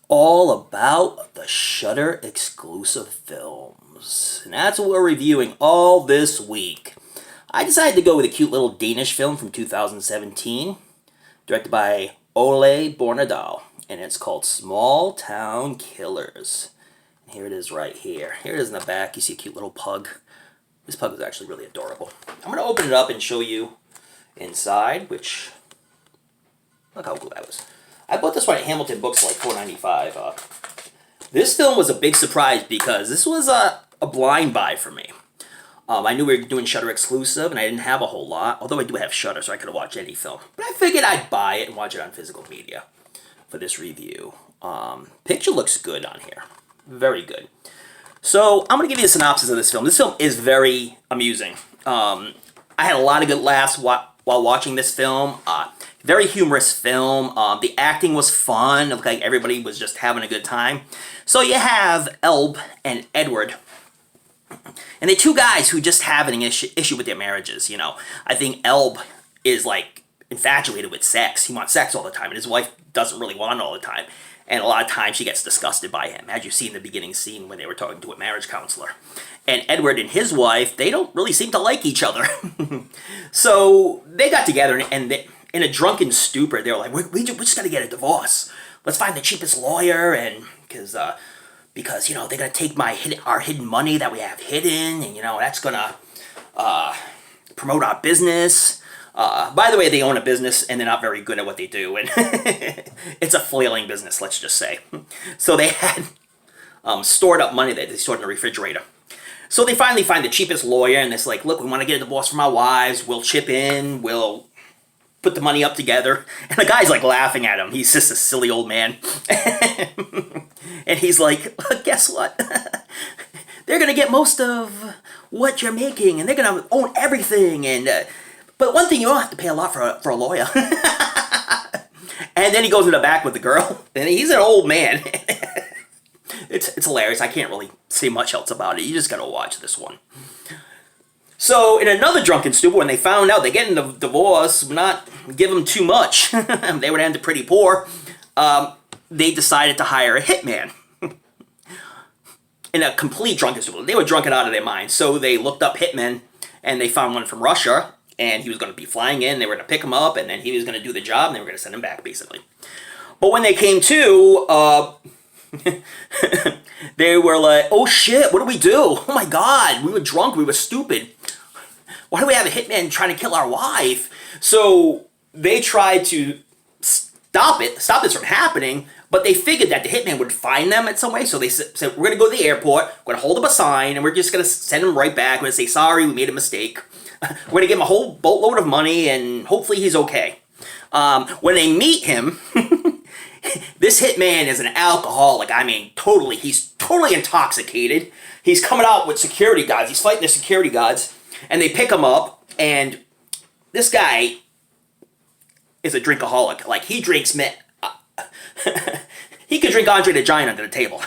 all about the Shudder exclusive films. And that's what we're reviewing all this week. I decided to go with a cute little Danish film from 2017, directed by Ole Bornedal, and it's called Small Town Killers. And here it is right here. Here it is in the back. You see a cute little pug. This pug is actually really adorable. I'm going to open it up and show you inside, which, look how cool that was. I bought this one at Hamilton Books for like $4.95. This film was a big surprise because this was a blind buy for me. I knew we were doing Shudder exclusive, and I didn't have a whole lot, although I do have Shudder, so I could have watched any film. But I figured I'd buy it and watch it on physical media for this review. Picture looks good on here. Very good. So, I'm going to give you a synopsis of this film. This film is very amusing. I had a lot of good laughs while watching this film. Very humorous film. The acting was fun. It looked like everybody was just having a good time. So you have Elb and Edward. And they're two guys who just have an issue with their marriages, you know. I think Elb is, like, infatuated with sex. He wants sex all the time, and his wife doesn't really want it all the time. And a lot of times she gets disgusted by him, as you see in the beginning scene when they were talking to a marriage counselor. And Edward and his wife, they don't really seem to like each other. So they got together, and they, in a drunken stupor, they were like, we just got to get a divorce. Let's find the cheapest lawyer, and because you know, they're going to take our hidden money that we have hidden, and, you know, that's going to promote our business. By the way, they own a business, and they're not very good at what they do, and it's a flailing business, let's just say. So they had stored up money that they stored in the refrigerator. So they finally find the cheapest lawyer, and it's like, look, we want to get a divorce from our wives, we'll chip in, we'll put the money up together. And the guy's like laughing at him. He's just a silly old man. And he's like, guess what? They're going to get most of what you're making, and they're going to own everything, and but one thing, you don't have to pay a lot for a lawyer. And then he goes in the back with the girl, and he's an old man. It's hilarious. I can't really say much else about it. You just gotta watch this one. So, in another drunken stupor, when they found out they're getting the divorce, not give them too much, they would end up pretty poor, they decided to hire a hitman. In a complete drunken stupor. They were drunken out of their minds. So they looked up hitmen, and they found one from Russia, and he was going to be flying in, they were going to pick him up, and then he was going to do the job, and they were going to send him back, basically. But when they came to, they were like, oh shit, what do we do? Oh my god, we were drunk, we were stupid. Why do we have a hitman trying to kill our wife? So they tried to stop this from happening, but they figured that the hitman would find them in some way, so they said, we're going to go to the airport, we're going to hold up a sign, and we're just going to send him right back, we're going to say, sorry, we made a mistake. We're going to give him a whole boatload of money, and hopefully he's okay. When they meet him, this hitman is an alcoholic. I mean, he's totally intoxicated. He's coming out with security guards. He's fighting the security guards, and they pick him up, and this guy is a drinkaholic. Like, he drinks he could drink Andre the Giant under the table.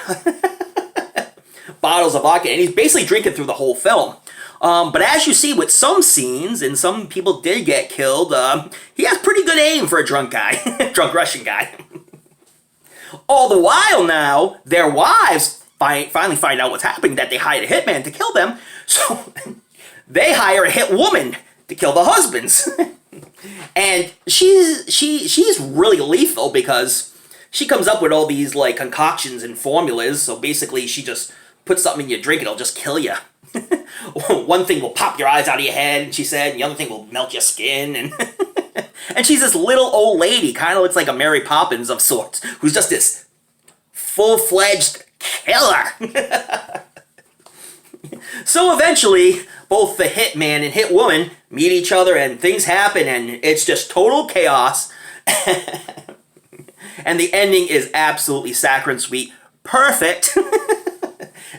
Bottles of vodka, and he's basically drinking through the whole film. But as you see with some scenes, and some people did get killed, he has pretty good aim for a drunk guy. Drunk Russian guy. All the while now, their wives finally find out what's happening, that they hired a hitman to kill them, so they hire a hit woman to kill the husbands. And she's really lethal because she comes up with all these, like, concoctions and formulas, so basically she just puts something in your drink and it'll just kill you. One thing will pop your eyes out of your head, she said, and the other thing will melt your skin, and and she's this little old lady, kind of looks like a Mary Poppins of sorts, who's just this full-fledged killer. So eventually, both the hitman and hitwoman meet each other, and things happen, and it's just total chaos. And the ending is absolutely saccharine sweet. Perfect.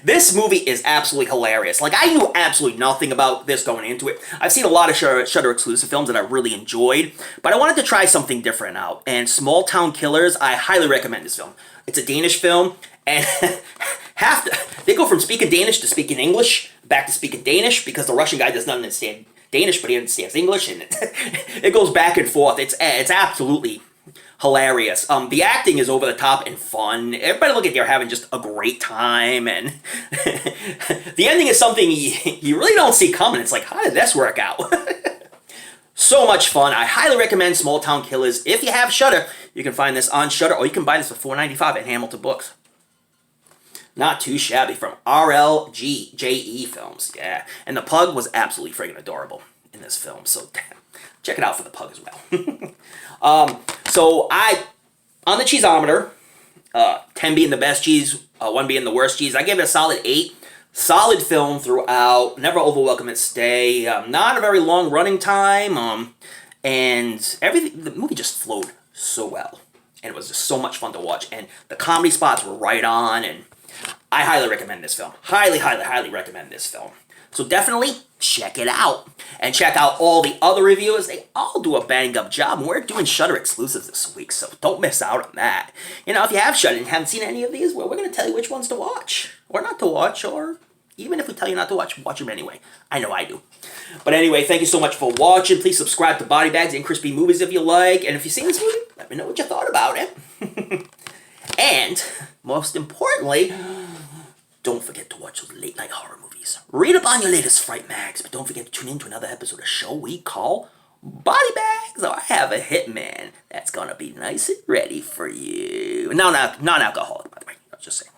This movie is absolutely hilarious. Like, I knew absolutely nothing about this going into it. I've seen a lot of Shudder exclusive films that I really enjoyed, but I wanted to try something different out. And Small Town Killers, I highly recommend this film. It's a Danish film, and they go from speaking Danish to speaking English, back to speaking Danish, because the Russian guy does not understand Danish, but he understands English, and it goes back and forth. It's absolutely hilarious. The acting is over the top and fun. Everybody look like they're having just a great time, and the ending is something you really don't see coming. It's like, how did this work out? So much fun. I highly recommend Small Town Killers. If you have Shudder, you can find this on Shudder, or you can buy this for $4.95 at Hamilton Books. Not too shabby, from RLGJE Films. Yeah, and the pug was absolutely friggin' adorable in this film, so check it out for the pug as well. So on the cheeseometer, 10 being the best cheese, 1 being the worst cheese, I gave it a solid 8. Solid film throughout, never overwhelm its stay, not a very long running time, and everything, the movie just flowed so well, and it was just so much fun to watch, and the comedy spots were right on, and I highly recommend this film. Highly, highly, highly recommend this film. So definitely check it out. And check out all the other reviewers. They all do a bang-up job. And we're doing Shudder exclusives this week, so don't miss out on that. You know, if you have Shudder and haven't seen any of these, well, we're going to tell you which ones to watch. Or not to watch, or even if we tell you not to watch them anyway. I know I do. But anyway, thank you so much for watching. Please subscribe to Body Bags and ChrisB Movies if you like. And if you've seen this movie, let me know what you thought about it. And, most importantly, don't forget to watch those late-night horror movies. Read up on your latest Fright Mags, but don't forget to tune in to another episode of a show we call Body Bags, or I have a hitman that's gonna be nice and ready for you. No, non-alcoholic, by the way. I was just saying.